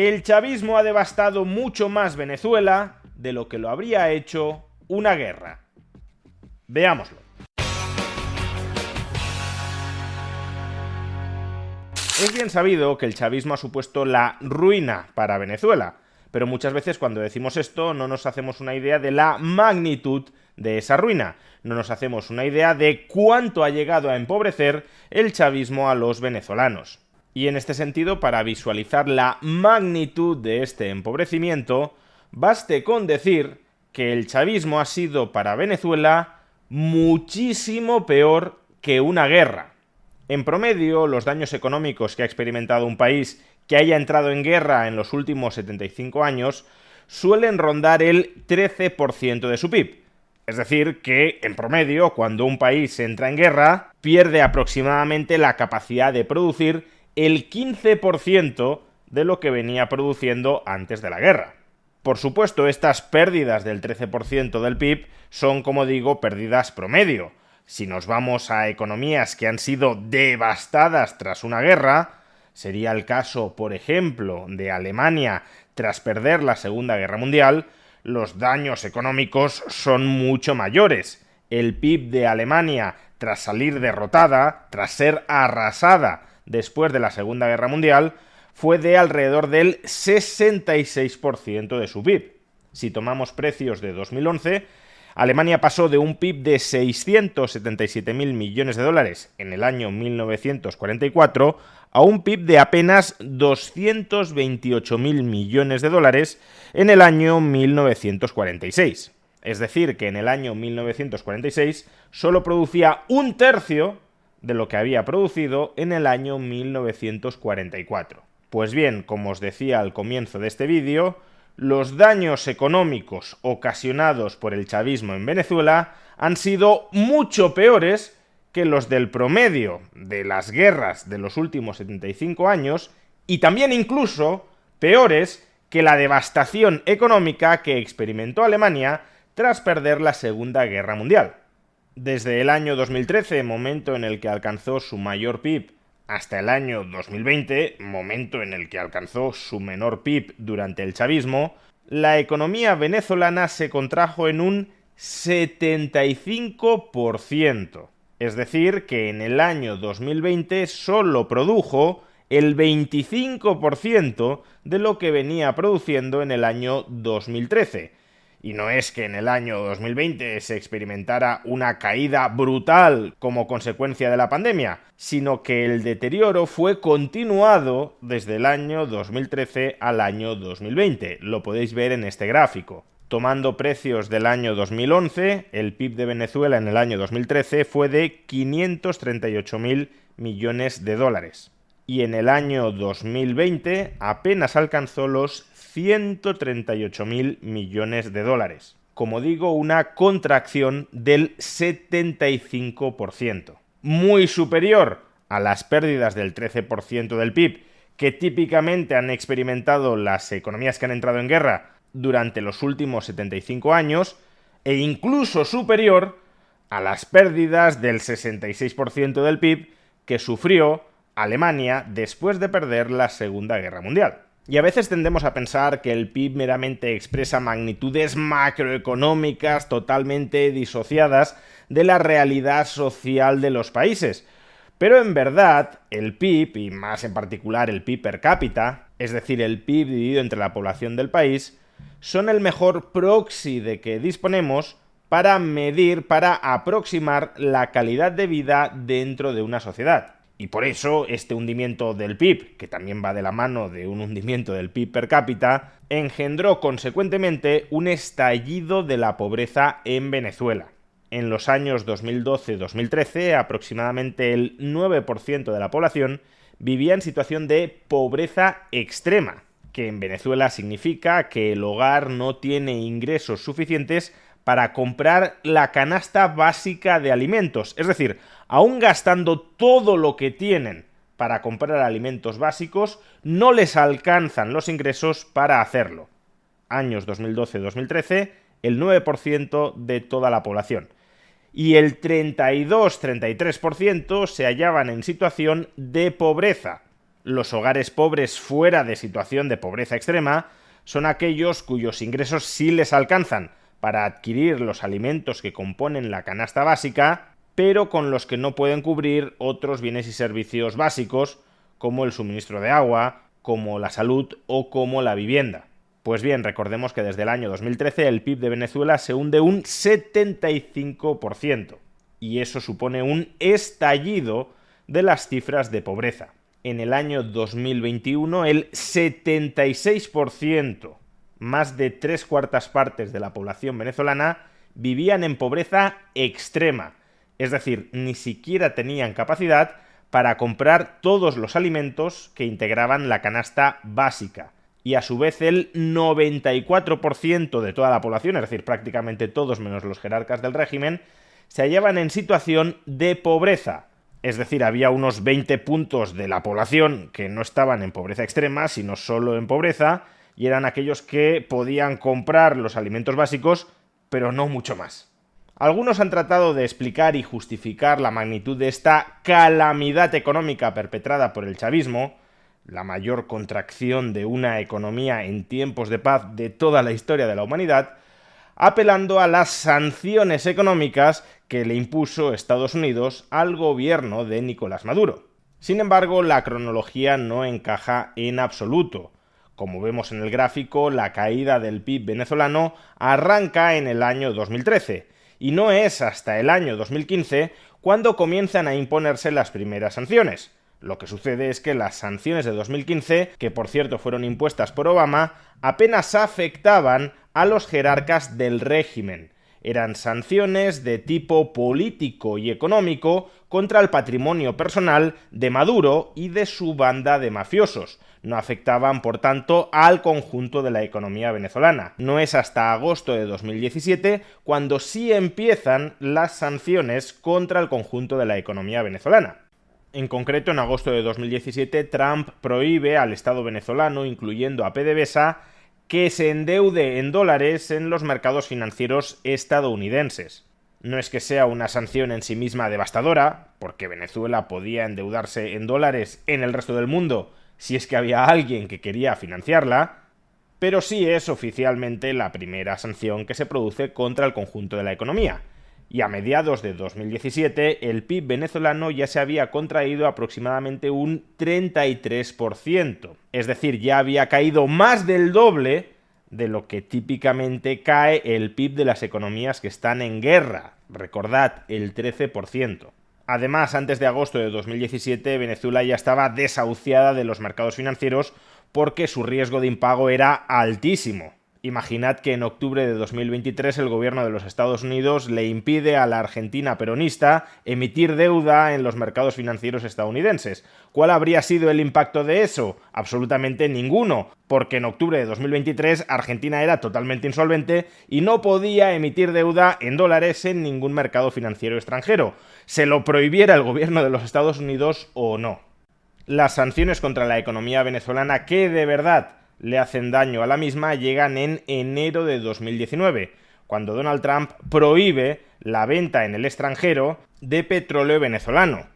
El chavismo ha devastado mucho más Venezuela de lo que lo habría hecho una guerra. Veámoslo. Es bien sabido que el chavismo ha supuesto la ruina para Venezuela, pero muchas veces cuando decimos esto no nos hacemos una idea de la magnitud de esa ruina, no nos hacemos una idea de cuánto ha llegado a empobrecer el chavismo a los venezolanos. Y en este sentido, para visualizar la magnitud de este empobrecimiento, baste con decir que el chavismo ha sido para Venezuela muchísimo peor que una guerra. En promedio, los daños económicos que ha experimentado un país que haya entrado en guerra en los últimos 75 años suelen rondar el 13% de su PIB. Es decir, que, en promedio, cuando un país entra en guerra, pierde aproximadamente la capacidad de producir el 15% de lo que venía produciendo antes de la guerra. Por supuesto, estas pérdidas del 13% del PIB son, como digo, pérdidas promedio. Si nos vamos a economías que han sido devastadas tras una guerra, sería el caso, por ejemplo, de Alemania tras perder la Segunda Guerra Mundial, los daños económicos son mucho mayores. El PIB de Alemania, tras salir derrotada, tras ser arrasada después de la Segunda Guerra Mundial, fue de alrededor del 66% de su PIB. Si tomamos precios de 2011, Alemania pasó de un PIB de 677.000 millones de dólares en el año 1944 a un PIB de apenas 228.000 millones de dólares en el año 1946. Es decir, que en el año 1946 solo producía un tercio de lo que había producido en el año 1944. Pues bien, como os decía al comienzo de este vídeo, los daños económicos ocasionados por el chavismo en Venezuela han sido mucho peores que los del promedio de las guerras de los últimos 75 años y también incluso peores que la devastación económica que experimentó Alemania tras perder la Segunda Guerra Mundial. Desde el año 2013, momento en el que alcanzó su mayor PIB, hasta el año 2020, momento en el que alcanzó su menor PIB durante el chavismo, la economía venezolana se contrajo en un 75%. Es decir, que en el año 2020 solo produjo el 25% de lo que venía produciendo en el año 2013. Y no es que en el año 2020 se experimentara una caída brutal como consecuencia de la pandemia, sino que el deterioro fue continuado desde el año 2013 al año 2020. Lo podéis ver en este gráfico. Tomando precios del año 2011, el PIB de Venezuela en el año 2013 fue de 538.000 millones de dólares. Y en el año 2020 apenas alcanzó los 138.000 millones de dólares. Como digo, una contracción del 75%. Muy superior a las pérdidas del 13% del PIB que típicamente han experimentado las economías que han entrado en guerra durante los últimos 75 años, e incluso superior a las pérdidas del 66% del PIB que sufrió Alemania después de perder la Segunda Guerra Mundial. Y a veces tendemos a pensar que el PIB meramente expresa magnitudes macroeconómicas totalmente disociadas de la realidad social de los países. Pero en verdad, el PIB, y más en particular el PIB per cápita, es decir, el PIB dividido entre la población del país, son el mejor proxy de que disponemos para medir, para aproximar la calidad de vida dentro de una sociedad. Y por eso este hundimiento del PIB, que también va de la mano de un hundimiento del PIB per cápita, engendró consecuentemente un estallido de la pobreza en Venezuela. En los años 2012-2013, aproximadamente el 9% de la población vivía en situación de pobreza extrema, que en Venezuela significa que el hogar no tiene ingresos suficientes para comprar la canasta básica de alimentos. Es decir, aún gastando todo lo que tienen para comprar alimentos básicos, no les alcanzan los ingresos para hacerlo. Años 2012-2013, el 9% de toda la población. Y el 32-33% se hallaban en situación de pobreza. Los hogares pobres fuera de situación de pobreza extrema son aquellos cuyos ingresos sí les alcanzan para adquirir los alimentos que componen la canasta básica, pero con los que no pueden cubrir otros bienes y servicios básicos, como el suministro de agua, como la salud o como la vivienda. Pues bien, recordemos que desde el año 2013 el PIB de Venezuela se hunde un 75%, y eso supone un estallido de las cifras de pobreza. En el año 2021 el 76%, más de 3/4 partes de la población venezolana, vivían en pobreza extrema, es decir, ni siquiera tenían capacidad para comprar todos los alimentos que integraban la canasta básica. Y a su vez el 94% de toda la población, es decir, prácticamente todos menos los jerarcas del régimen, se hallaban en situación de pobreza. Es decir, había unos 20 puntos de la población que no estaban en pobreza extrema, sino solo en pobreza, y eran aquellos que podían comprar los alimentos básicos, pero no mucho más. Algunos han tratado de explicar y justificar la magnitud de esta calamidad económica perpetrada por el chavismo, la mayor contracción de una economía en tiempos de paz de toda la historia de la humanidad, apelando a las sanciones económicas que le impuso Estados Unidos al gobierno de Nicolás Maduro. Sin embargo, la cronología no encaja en absoluto. Como vemos en el gráfico, la caída del PIB venezolano arranca en el año 2013, y no es hasta el año 2015 cuando comienzan a imponerse las primeras sanciones. Lo que sucede es que las sanciones de 2015, que por cierto fueron impuestas por Obama, apenas afectaban a los jerarcas del régimen. Eran sanciones de tipo político y económico contra el patrimonio personal de Maduro y de su banda de mafiosos. No afectaban, por tanto, al conjunto de la economía venezolana. No es hasta agosto de 2017 cuando sí empiezan las sanciones contra el conjunto de la economía venezolana. En concreto, en agosto de 2017, Trump prohíbe al Estado venezolano, incluyendo a PDVSA, que se endeude en dólares en los mercados financieros estadounidenses. No es que sea una sanción en sí misma devastadora, porque Venezuela podía endeudarse en dólares en el resto del mundo si es que había alguien que quería financiarla, pero sí es oficialmente la primera sanción que se produce contra el conjunto de la economía. Y a mediados de 2017 el PIB venezolano ya se había contraído aproximadamente un 33%. Es decir, ya había caído más del doble de lo que típicamente cae el PIB de las economías que están en guerra. Recordad, el 13%. Además, antes de agosto de 2017, Venezuela ya estaba desahuciada de los mercados financieros porque su riesgo de impago era altísimo. Imaginad que en octubre de 2023 el gobierno de los Estados Unidos le impide a la Argentina peronista emitir deuda en los mercados financieros estadounidenses. ¿Cuál habría sido el impacto de eso? Absolutamente ninguno, porque en octubre de 2023 Argentina era totalmente insolvente y no podía emitir deuda en dólares en ningún mercado financiero extranjero, se lo prohibiera el gobierno de los Estados Unidos o no. Las sanciones contra la economía venezolana que de verdad le hacen daño a la misma llegan en enero de 2019, cuando Donald Trump prohíbe la venta en el extranjero de petróleo venezolano.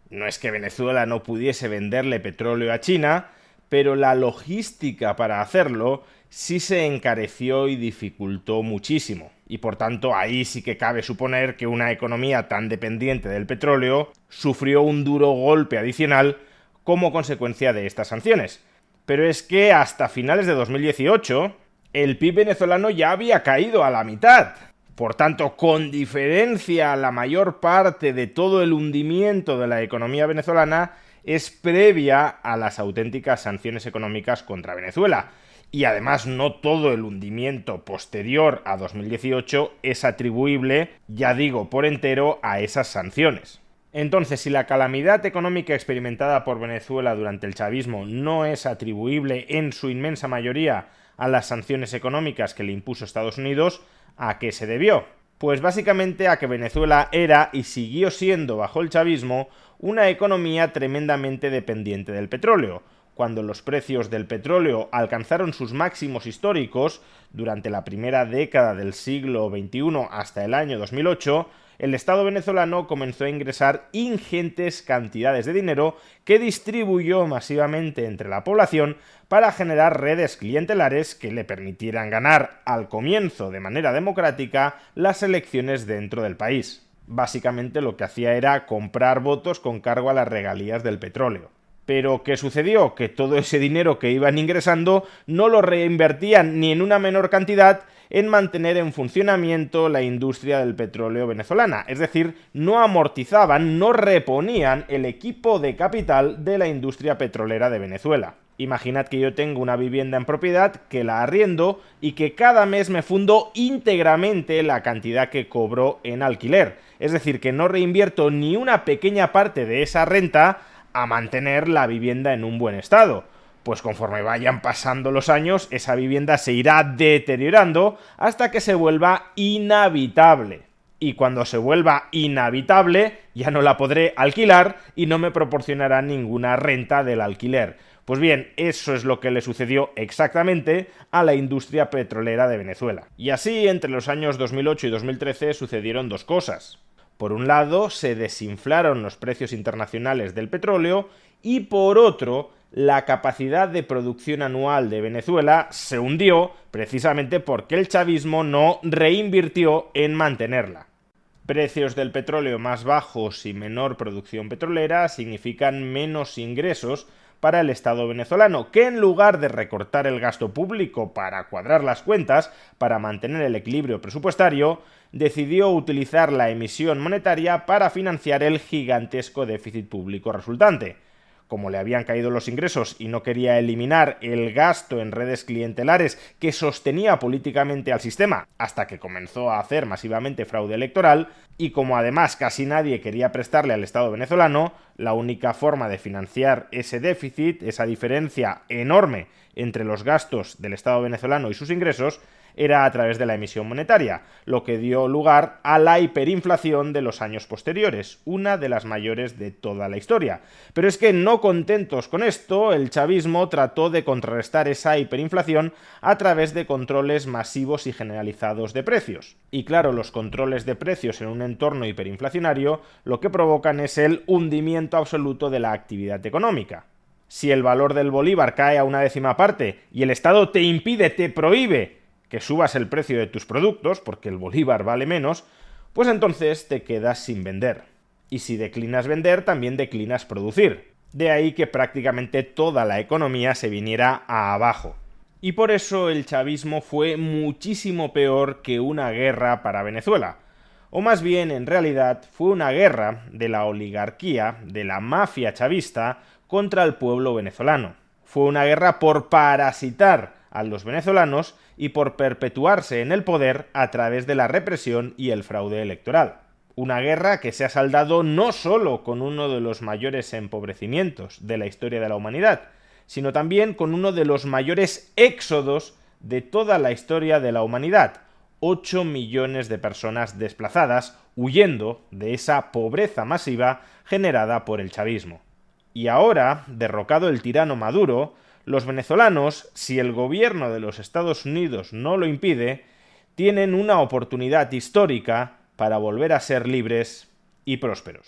No es que Venezuela no pudiese venderle petróleo a China, pero la logística para hacerlo sí se encareció y dificultó muchísimo. Y por tanto ahí sí que cabe suponer que una economía tan dependiente del petróleo sufrió un duro golpe adicional como consecuencia de estas sanciones. Pero es que hasta finales de 2018 el PIB venezolano ya había caído a la mitad. Por tanto, con diferencia, la mayor parte de todo el hundimiento de la economía venezolana es previa a las auténticas sanciones económicas contra Venezuela. Y además no todo el hundimiento posterior a 2018 es atribuible, ya digo, por entero a esas sanciones. Entonces, si la calamidad económica experimentada por Venezuela durante el chavismo no es atribuible en su inmensa mayoría a las sanciones económicas que le impuso Estados Unidos, ¿a qué se debió? Pues básicamente a que Venezuela era y siguió siendo bajo el chavismo una economía tremendamente dependiente del petróleo. Cuando los precios del petróleo alcanzaron sus máximos históricos durante la primera década del siglo XXI hasta el año 2008, el Estado venezolano comenzó a ingresar ingentes cantidades de dinero que distribuyó masivamente entre la población para generar redes clientelares que le permitieran ganar al comienzo de manera democrática las elecciones dentro del país. Básicamente lo que hacía era comprar votos con cargo a las regalías del petróleo. Pero ¿qué sucedió? Que todo ese dinero que iban ingresando no lo reinvertían ni en una menor cantidad en mantener en funcionamiento la industria del petróleo venezolana. Es decir, no amortizaban, no reponían el equipo de capital de la industria petrolera de Venezuela. Imaginad que yo tengo una vivienda en propiedad, que la arriendo y que cada mes me fundo íntegramente la cantidad que cobro en alquiler. Es decir, que no reinvierto ni una pequeña parte de esa renta a mantener la vivienda en un buen estado. Pues conforme vayan pasando los años, esa vivienda se irá deteriorando hasta que se vuelva inhabitable. Y cuando se vuelva inhabitable, ya no la podré alquilar y no me proporcionará ninguna renta del alquiler. Pues bien, eso es lo que le sucedió exactamente a la industria petrolera de Venezuela. Y así, entre los años 2008 y 2013 sucedieron dos cosas. Por un lado, se desinflaron los precios internacionales del petróleo y por otro, la capacidad de producción anual de Venezuela se hundió precisamente porque el chavismo no reinvirtió en mantenerla. Precios del petróleo más bajos y menor producción petrolera significan menos ingresos para el Estado venezolano, que en lugar de recortar el gasto público para cuadrar las cuentas, para mantener el equilibrio presupuestario, decidió utilizar la emisión monetaria para financiar el gigantesco déficit público resultante. Como le habían caído los ingresos y no quería eliminar el gasto en redes clientelares que sostenía políticamente al sistema hasta que comenzó a hacer masivamente fraude electoral, y como además casi nadie quería prestarle al Estado venezolano, la única forma de financiar ese déficit, esa diferencia enorme entre los gastos del Estado venezolano y sus ingresos, era a través de la emisión monetaria, lo que dio lugar a la hiperinflación de los años posteriores, una de las mayores de toda la historia. Pero es que no contentos con esto, el chavismo trató de contrarrestar esa hiperinflación a través de controles masivos y generalizados de precios. Y claro, los controles de precios en un entorno hiperinflacionario lo que provocan es el hundimiento absoluto de la actividad económica. Si el valor del bolívar cae a una décima parte y el Estado te impide, te prohíbe que subas el precio de tus productos, porque el bolívar vale menos, pues entonces te quedas sin vender. Y si declinas vender, también declinas producir. De ahí que prácticamente toda la economía se viniera abajo. Y por eso el chavismo fue muchísimo peor que una guerra para Venezuela. O más bien, en realidad, fue una guerra de la oligarquía, de la mafia chavista, contra el pueblo venezolano. Fue una guerra por parasitar a los venezolanos y por perpetuarse en el poder a través de la represión y el fraude electoral. Una guerra que se ha saldado no solo con uno de los mayores empobrecimientos de la historia de la humanidad, sino también con uno de los mayores éxodos de toda la historia de la humanidad. 8 millones de personas desplazadas huyendo de esa pobreza masiva generada por el chavismo. Y ahora, derrocado el tirano Maduro, los venezolanos, si el gobierno de los Estados Unidos no lo impide, tienen una oportunidad histórica para volver a ser libres y prósperos.